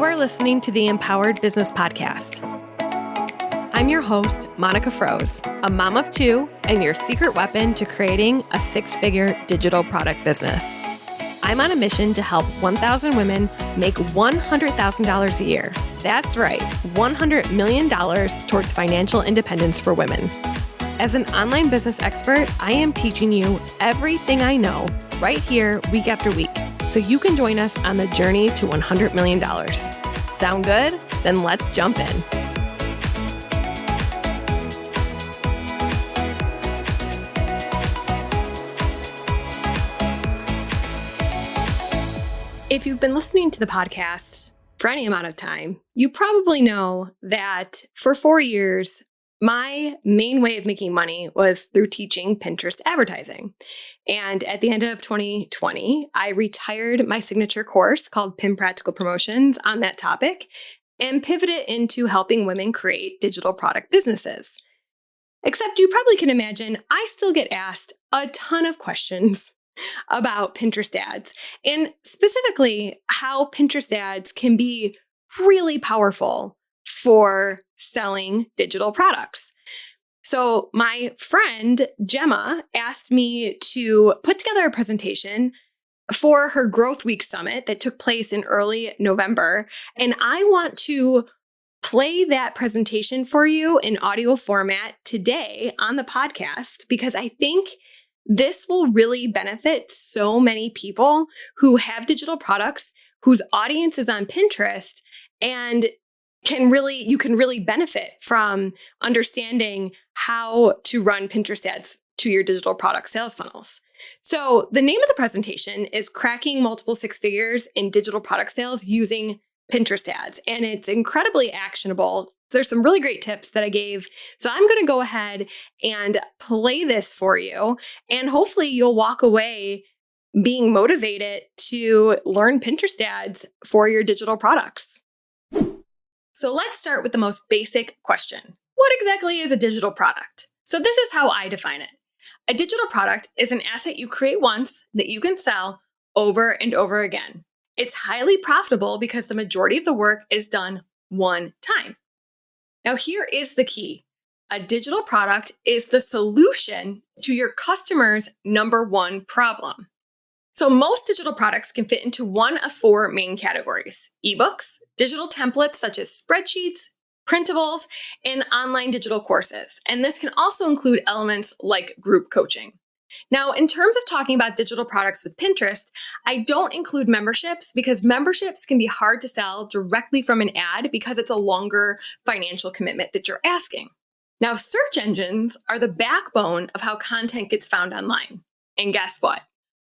You are listening to the Empowered Business Podcast. I'm your host, Monica Froese, a mom of two and your secret weapon to creating a six-figure digital product business. I'm on a mission to help 1,000 women make $100,000 a year. That's right, $100 million towards financial independence for women. As an online business expert, I am teaching you everything I know right here week after week, so you can join us on the journey to $100 million. Sound good? Then let's jump in. If you've been listening to the podcast for any amount of time, you probably know that for 4 years, my main way of making money was through teaching Pinterest advertising. And at the end of 2020, I retired my signature course called Pin Practical Promotions on that topic and pivoted into helping women create digital product businesses. Except you probably can imagine, I still get asked a ton of questions about Pinterest ads, and specifically how Pinterest ads can be really powerful for selling digital products. So my friend Gemma asked me to put together a presentation for her Growth Week Summit that took place in early November, and I want to play that presentation for you in audio format today on the podcast because I think this will really benefit so many people who have digital products, whose audience is on Pinterest, and you can really benefit from understanding how to run Pinterest ads to your digital product sales funnels. So the name of the presentation is Cracking Multiple Six Figures in Digital Product Sales Using Pinterest Ads, and it's incredibly actionable. There's some really great tips that I gave. So I'm going to go ahead and play this for you. And hopefully you'll walk away being motivated to learn Pinterest ads for your digital products. So let's start with the most basic question. What exactly is a digital product? So this is how I define it. A digital product is an asset you create once that you can sell over and over again. It's highly profitable because the majority of the work is done one time. Now, here is the key. A digital product is the solution to your customer's number one problem. So most digital products can fit into one of four main categories: ebooks, digital templates such as spreadsheets, printables, and online digital courses. And this can also include elements like group coaching. Now, in terms of talking about digital products with Pinterest, I don't include memberships because memberships can be hard to sell directly from an ad because it's a longer financial commitment that you're asking. Now, search engines are the backbone of how content gets found online. And guess what?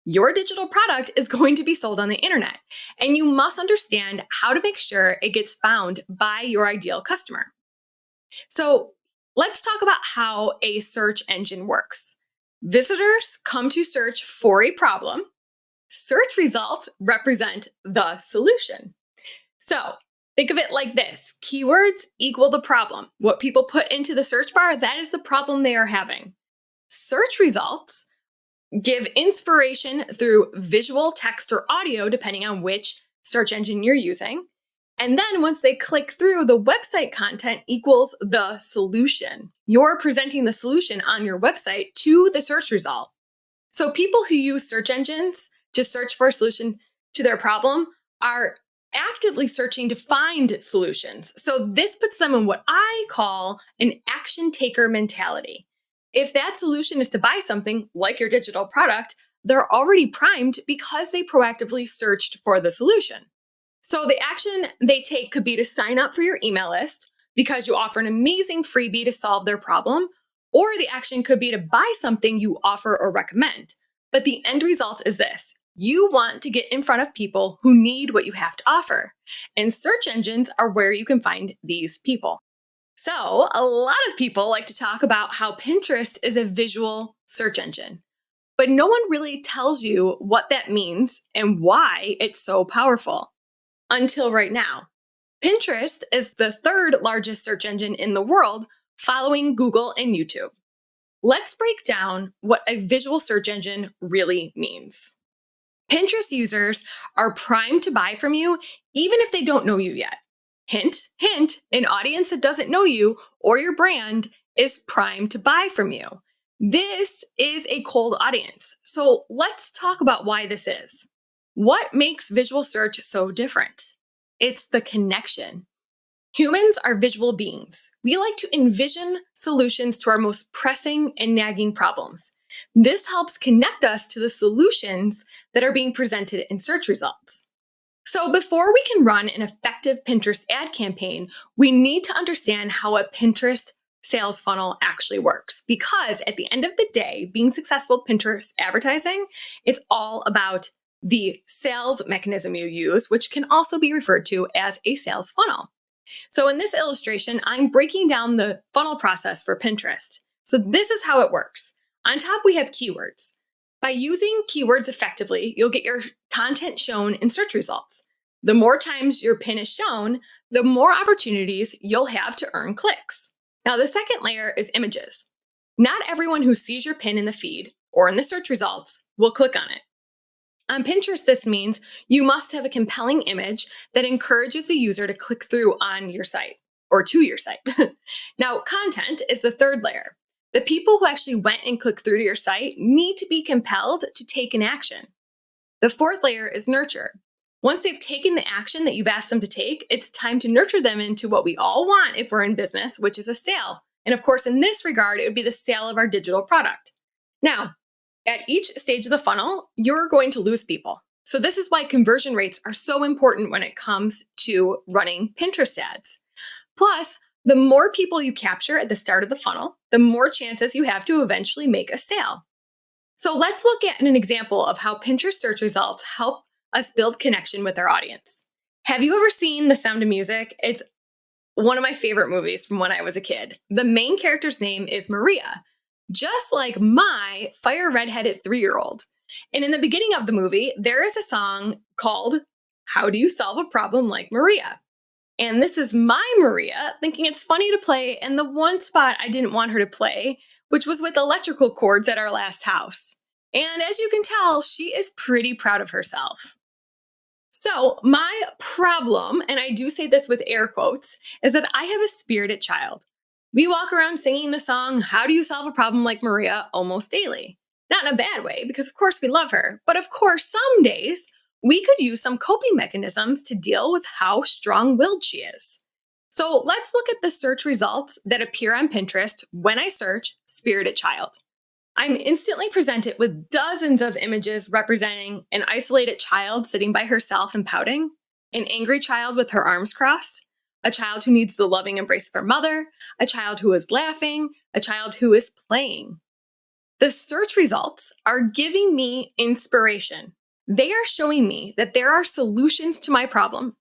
Your digital product is going to be sold on the internet, and you must understand how to make sure it gets found by your ideal customer. So let's talk about how a search engine works. Visitors come to search for a problem. Search results represent the solution. So think of it like this. Keywords equal the problem. What people put into the search bar, that is the problem they are having. Search results give inspiration through visual, text, or audio, depending on which search engine you're using. And then once they click through, the website content equals the solution. You're presenting the solution on your website to the search result. So people who use search engines to search for a solution to their problem are actively searching to find solutions. So this puts them in what I call an action taker mentality. If that solution is to buy something like your digital product, they're already primed because they proactively searched for the solution. So the action they take could be to sign up for your email list because you offer an amazing freebie to solve their problem, or the action could be to buy something you offer or recommend. But the end result is this. You want to get in front of people who need what you have to offer. And search engines are where you can find these people. So a lot of people like to talk about how Pinterest is a visual search engine, but no one really tells you what that means and why it's so powerful. Until right now. Pinterest is the third largest search engine in the world, following Google and YouTube. Let's break down what a visual search engine really means. Pinterest users are primed to buy from you even if they don't know you yet. Hint, hint, an audience that doesn't know you or your brand is primed to buy from you. This is a cold audience. So let's talk about why this is. What makes visual search so different? It's the connection. Humans are visual beings. We like to envision solutions to our most pressing and nagging problems. This helps connect us to the solutions that are being presented in search results. So before we can run an effective Pinterest ad campaign, we need to understand how a Pinterest sales funnel actually works. Because at the end of the day, being successful with Pinterest advertising, it's all about the sales mechanism you use, which can also be referred to as a sales funnel. So in this illustration, I'm breaking down the funnel process for Pinterest. So this is how it works. On top, we have keywords. By using keywords effectively, you'll get your content shown in search results. The more times your pin is shown, the more opportunities you'll have to earn clicks. Now, the second layer is images. Not everyone who sees your pin in the feed or in the search results will click on it. On Pinterest, this means you must have a compelling image that encourages the user to click through on your site or to your site. Now, content is the third layer. The people who actually went and clicked through to your site need to be compelled to take an action. The fourth layer is nurture. Once they've taken the action that you've asked them to take, it's time to nurture them into what we all want if we're in business, which is a sale. And of course, in this regard, it would be the sale of our digital product. Now, at each stage of the funnel, you're going to lose people. So this is why conversion rates are so important when it comes to running Pinterest ads. Plus, the more people you capture at the start of the funnel, the more chances you have to eventually make a sale. So let's look at an example of how Pinterest search results help us build connection with our audience. Have you ever seen The Sound of Music? It's one of my favorite movies from when I was a kid. The main character's name is Maria, just like my fire redheaded 3-year-old. And in the beginning of the movie, there is a song called How Do You Solve a Problem Like Maria? And this is my Maria thinking it's funny to play in the one spot I didn't want her to play, which was with electrical cords at our last house. And as you can tell, she is pretty proud of herself. So my problem, and I do say this with air quotes, is that I have a spirited child. We walk around singing the song, How Do You Solve a Problem Like Maria, almost daily. Not in a bad way, because of course we love her. But of course, some days we could use some coping mechanisms to deal with how strong-willed she is. So let's look at the search results that appear on Pinterest when I search spirited child. I'm instantly presented with dozens of images representing an isolated child sitting by herself and pouting, an angry child with her arms crossed, a child who needs the loving embrace of her mother, a child who is laughing, a child who is playing. The search results are giving me inspiration. They are showing me that there are solutions to my problem.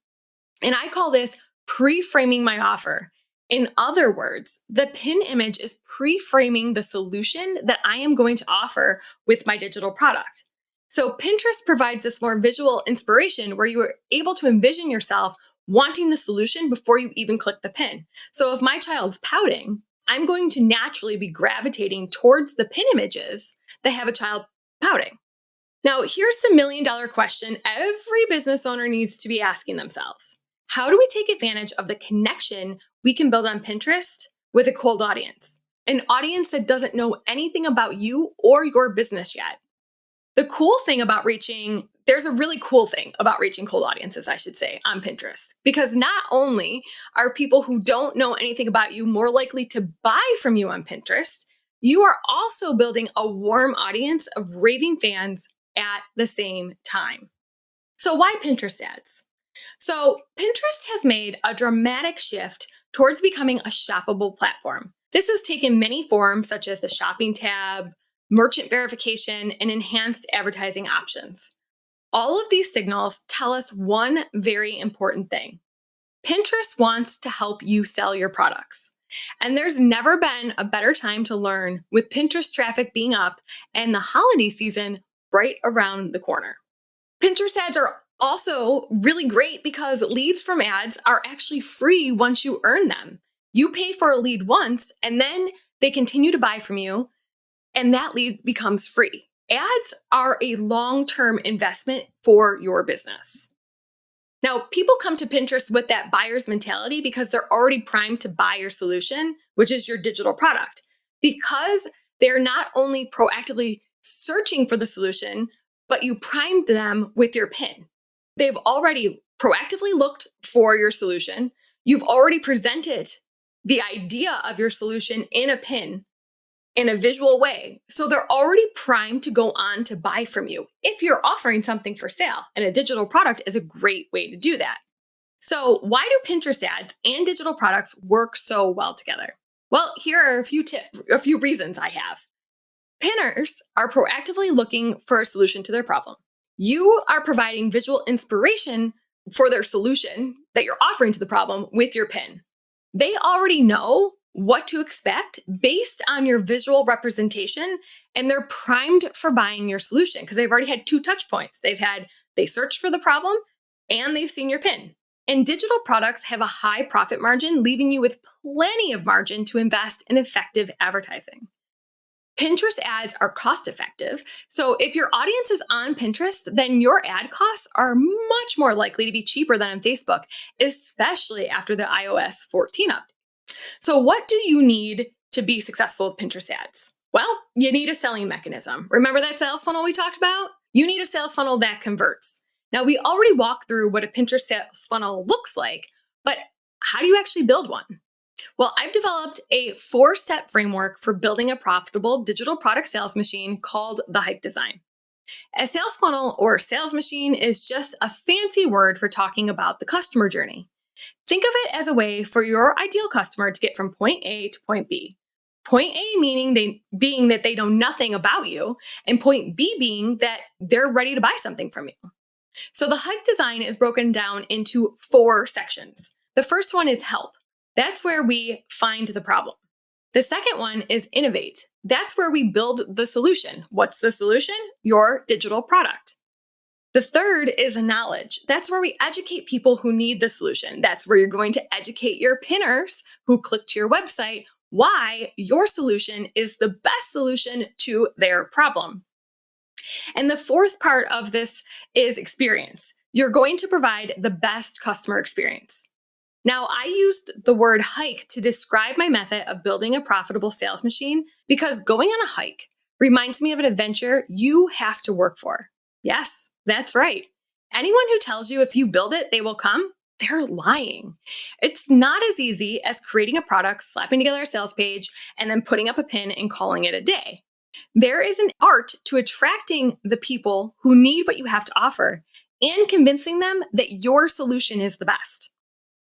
And I call this pre-framing my offer. In other words, the pin image is pre-framing the solution that I am going to offer with my digital product. So Pinterest provides this more visual inspiration where you are able to envision yourself wanting the solution before you even click the pin. So if my child's pouting, I'm going to naturally be gravitating towards the pin images that have a child pouting. Now, here's the million-dollar question every business owner needs to be asking themselves. How do we take advantage of the connection we can build on Pinterest with a cold audience? An audience that doesn't know anything about you or your business yet. There's a really cool thing about reaching cold audiences, I should say, on Pinterest. Because not only are people who don't know anything about you more likely to buy from you on Pinterest, you are also building a warm audience of raving fans at the same time. So why Pinterest ads? So Pinterest has made a dramatic shift towards becoming a shoppable platform. This has taken many forms such as the shopping tab, merchant verification, and enhanced advertising options. All of these signals tell us one very important thing. Pinterest wants to help you sell your products. And there's never been a better time to learn with Pinterest traffic being up and the holiday season right around the corner. Pinterest ads are also really great because leads from ads are actually free once you earn them. You pay for a lead once and then they continue to buy from you and that lead becomes free. Ads are a long-term investment for your business. Now, people come to Pinterest with that buyer's mentality because they're already primed to buy your solution, which is your digital product. Because they're not only proactively searching for the solution, but you primed them with your pin. They've already proactively looked for your solution. You've already presented the idea of your solution in a pin in a visual way. So they're already primed to go on to buy from you if you're offering something for sale. And a digital product is a great way to do that. So why do Pinterest ads and digital products work so well together? Well, here are a few reasons I have. Pinners are proactively looking for a solution to their problem. You are providing visual inspiration for their solution that you're offering to the problem with your pin. They already know what to expect based on your visual representation, and they're primed for buying your solution because they've already had two touch points. They searched for the problem and they've seen your pin. And digital products have a high profit margin, leaving you with plenty of margin to invest in effective advertising. Pinterest ads are cost effective. So if your audience is on Pinterest, then your ad costs are much more likely to be cheaper than on Facebook, especially after the iOS 14 update. So what do you need to be successful with Pinterest ads? Well, you need a selling mechanism. Remember that sales funnel we talked about? You need a sales funnel that converts. Now, we already walked through what a Pinterest sales funnel looks like, but how do you actually build one? Well, I've developed a 4-step framework for building a profitable digital product sales machine called the Hike Design. A sales funnel or sales machine is just a fancy word for talking about the customer journey. Think of it as a way for your ideal customer to get from point A to point B. Point A being that they know nothing about you, and point B being that they're ready to buy something from you. So the Hike Design is broken down into 4 sections. The first one is help. That's where we find the problem. The second one is innovate. That's where we build the solution. What's the solution? Your digital product. The third is knowledge. That's where we educate people who need the solution. That's where you're going to educate your pinners who click to your website why your solution is the best solution to their problem. And the fourth part of this is experience. You're going to provide the best customer experience. Now, I used the word hike to describe my method of building a profitable sales machine because going on a hike reminds me of an adventure you have to work for. Yes, that's right. Anyone who tells you if you build it, they will come, they're lying. It's not as easy as creating a product, slapping together a sales page, and then putting up a pin and calling it a day. There is an art to attracting the people who need what you have to offer and convincing them that your solution is the best.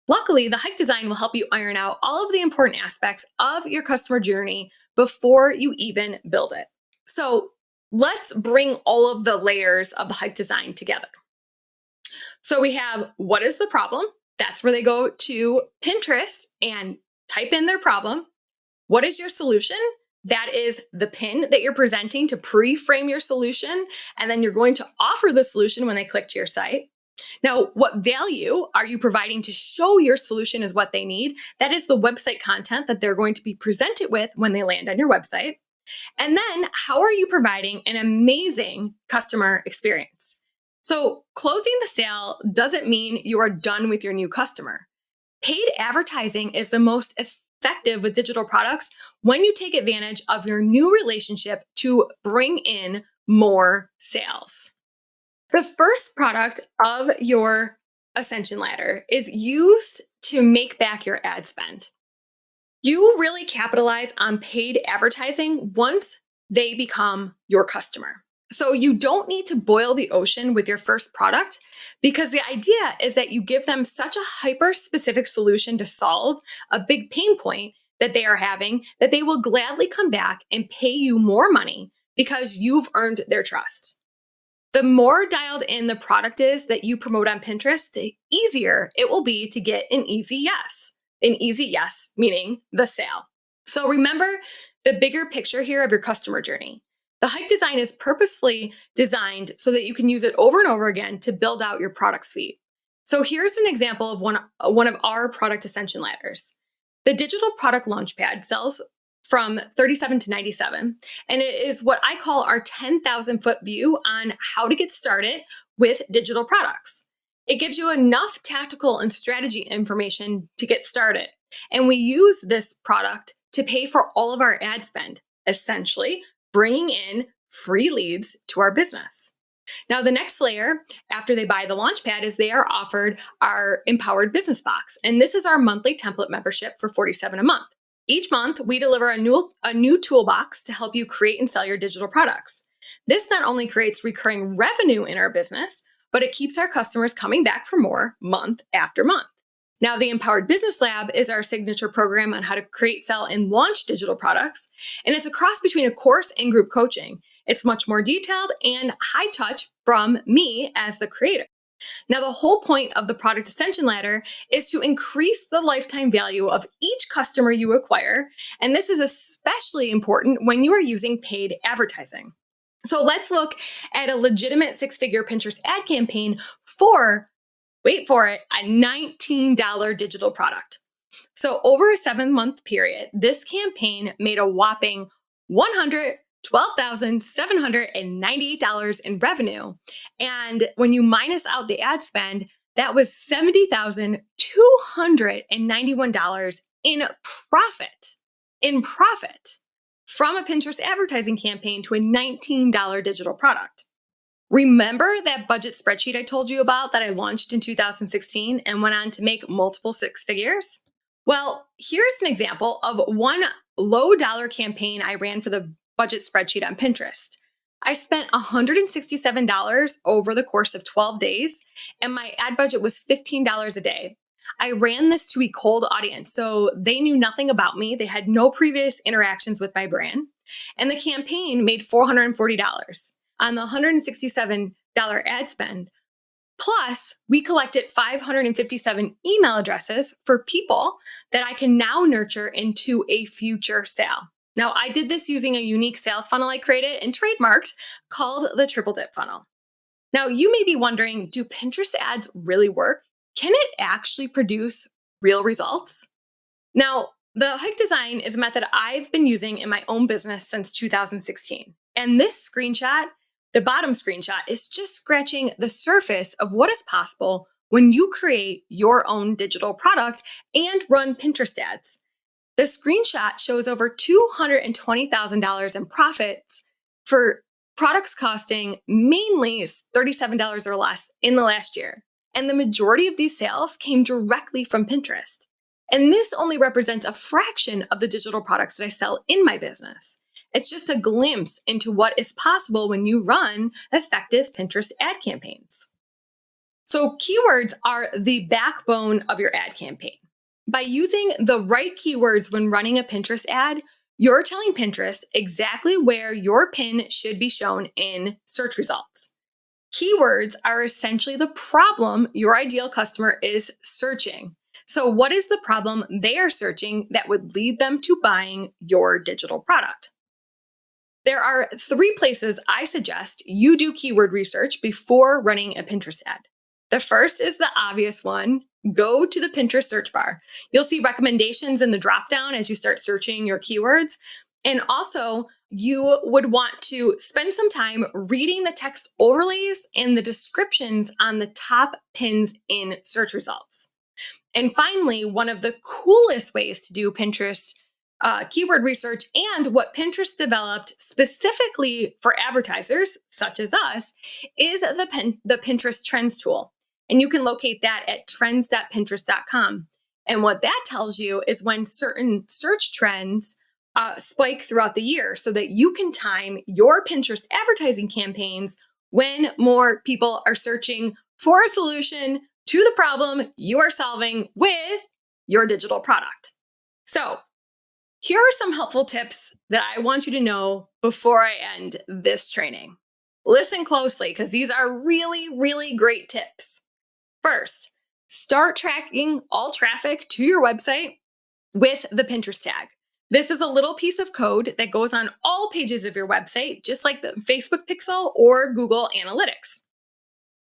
Luckily, the Hike Design will help you iron out all of the important aspects of your customer journey before you even build it. So let's bring all of the layers of the Hike Design together. So we have, what is the problem? That's where they go to Pinterest and type in their problem. What is your solution? That is the pin that you're presenting to pre-frame your solution, and then you're going to offer the solution when they click to your site. Now, what value are you providing to show your solution is what they need? That is the website content that they're going to be presented with when they land on your website. And then, how are you providing an amazing customer experience? So, closing the sale doesn't mean you are done with your new customer. Paid advertising is the most effective with digital products when you take advantage of your new relationship to bring in more sales. The first product of your ascension ladder is used to make back your ad spend. You really capitalize on paid advertising once they become your customer. So you don't need to boil the ocean with your first product because the idea is that you give them such a hyper-specific solution to solve a big pain point that they are having that they will gladly come back and pay you more money because you've earned their trust. The more dialed in the product is that you promote on Pinterest, the easier it will be to get an easy yes. An easy yes, meaning the sale. So remember the bigger picture here of your customer journey. The Hike Design is purposefully designed so that you can use it over and over again to build out your product suite. So here's an example of one of our product ascension ladders. The Digital Product Launchpad sells from 37 to 97. And it is what I call our 10,000 foot view on how to get started with digital products. It gives you enough tactical and strategy information to get started. And we use this product to pay for all of our ad spend, essentially bringing in free leads to our business. Now, the next layer after they buy the Launchpad is they are offered our Empowered Business Box. And this is our monthly template membership for $47 a month. Each month, we deliver a new toolbox to help you create and sell your digital products. This not only creates recurring revenue in our business, but it keeps our customers coming back for more month after month. Now, the Empowered Business Lab is our signature program on how to create, sell, and launch digital products. And it's a cross between a course and group coaching. It's much more detailed and high touch from me as the creator. Now, the whole point of the product ascension ladder is to increase the lifetime value of each customer you acquire. And this is especially important when you are using paid advertising. So let's look at a legitimate six-figure Pinterest ad campaign for, wait for it, a $19 digital product. So over a 7-month period, this campaign made a whopping $112,798 in revenue. And when you minus out the ad spend, that was $70,291 in profit. In profit from a Pinterest advertising campaign to a $19 digital product. Remember that budget spreadsheet I told you about that I launched in 2016 and went on to make multiple six figures? Well, here's an example of one low dollar campaign I ran for the budget spreadsheet on Pinterest. I spent $167 over the course of 12 days, and my ad budget was $15 a day. I ran this to a cold audience, so they knew nothing about me. They had no previous interactions with my brand, and the campaign made $440 on the $167 ad spend. Plus, we collected 557 email addresses for people that I can now nurture into a future sale. Now, I did this using a unique sales funnel I created and trademarked called the Triple Dip Funnel. Now, you may be wondering, do Pinterest ads really work? Can it actually produce real results? Now, the Hike Design is a method I've been using in my own business since 2016. And this screenshot, the bottom screenshot, is just scratching the surface of what is possible when you create your own digital product and run Pinterest ads. The screenshot shows over $220,000 in profits for products costing mainly $37 or less in the last year. And the majority of these sales came directly from Pinterest. And this only represents a fraction of the digital products that I sell in my business. It's just a glimpse into what is possible when you run effective Pinterest ad campaigns. So keywords are the backbone of your ad campaign. By using the right keywords when running a Pinterest ad, you're telling Pinterest exactly where your pin should be shown in search results. Keywords are essentially the problem your ideal customer is searching. So what is the problem they are searching that would lead them to buying your digital product? There are 3 places I suggest you do keyword research before running a Pinterest ad. The first is the obvious one. Go to the Pinterest search bar. You'll see recommendations in the dropdown as you start searching your keywords. And also, you would want to spend some time reading the text overlays and the descriptions on the top pins in search results. And finally, one of the coolest ways to do Pinterest keyword research and what Pinterest developed specifically for advertisers such as us is the Pinterest Trends tool. And you can locate that at trends.pinterest.com. And what that tells you is when certain search trends spike throughout the year so that you can time your Pinterest advertising campaigns when more people are searching for a solution to the problem you are solving with your digital product. So here are some helpful tips that I want you to know before I end this training. Listen closely because these are really, really great tips. First, start tracking all traffic to your website with the Pinterest tag. This is a little piece of code that goes on all pages of your website, just like the Facebook pixel or Google Analytics.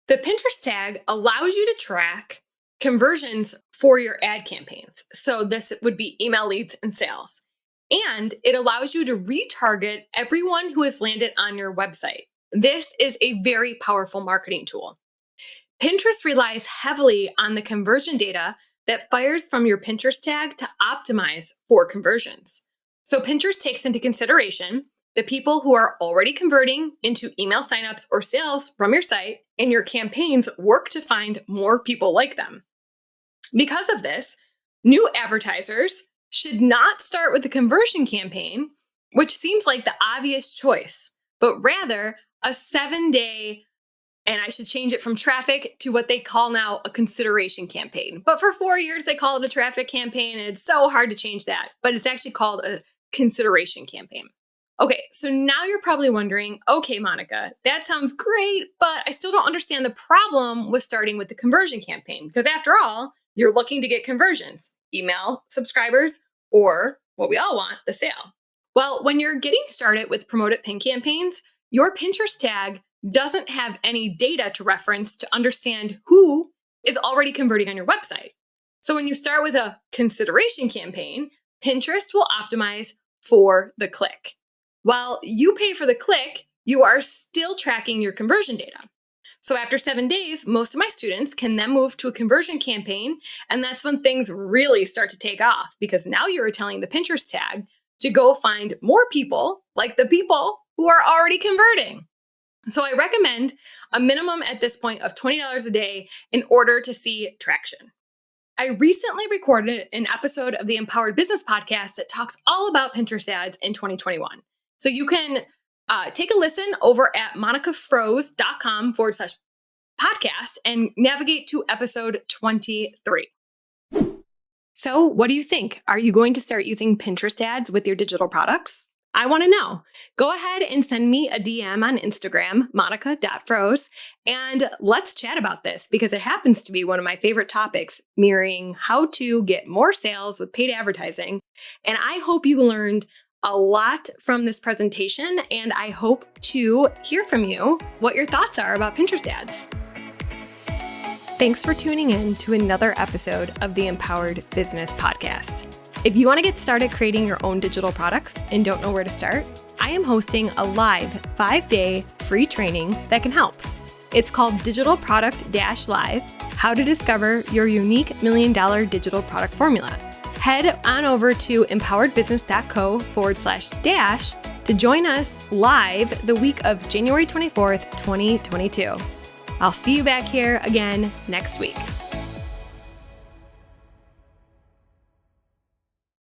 The Pinterest tag allows you to track conversions for your ad campaigns. So this would be email leads and sales. And it allows you to retarget everyone who has landed on your website. This is a very powerful marketing tool. Pinterest relies heavily on the conversion data that fires from your Pinterest tag to optimize for conversions. So Pinterest takes into consideration the people who are already converting into email signups or sales from your site, and your campaigns work to find more people like them. Because of this, new advertisers should not start with the conversion campaign, which seems like the obvious choice, but rather a 7-day, and I should change it from traffic to what they call now a consideration campaign. But for 4 years, they call it a traffic campaign, and it's so hard to change that. But it's actually called a consideration campaign. Okay, so now you're probably wondering, okay, Monica, that sounds great, but I still don't understand the problem with starting with the conversion campaign. Because after all, you're looking to get conversions, email subscribers, or what we all want, the sale. Well, when you're getting started with promoted pin campaigns, your Pinterest tag doesn't have any data to reference to understand who is already converting on your website. So when you start with a consideration campaign, Pinterest will optimize for the click. While you pay for the click, you are still tracking your conversion data. So after 7 days, most of my students can then move to a conversion campaign, and that's when things really start to take off, because now you're telling the Pinterest tag to go find more people like the people who are already converting. So I recommend a minimum at this point of $20 a day in order to see traction. I recently recorded an episode of the Empowered Business Podcast that talks all about Pinterest ads in 2021. So you can take a listen over at monicafroese.com/podcast and navigate to episode 23. So what do you think? Are you going to start using Pinterest ads with your digital products? I want to know. Go ahead and send me a DM on Instagram, monica.froese, and let's chat about this, because it happens to be one of my favorite topics, mirroring how to get more sales with paid advertising. And I hope you learned a lot from this presentation, and I hope to hear from you what your thoughts are about Pinterest ads. Thanks for tuning in to another episode of the Empowered Business Podcast. If you want to get started creating your own digital products and don't know where to start, I am hosting a live 5-day free training that can help. It's called Digital Product Dash Live: How to Discover Your Unique $1 Million Digital Product Formula. Head on over to empoweredbusiness.co/dash to join us live the week of January 24th, 2022. I'll see you back here again next week.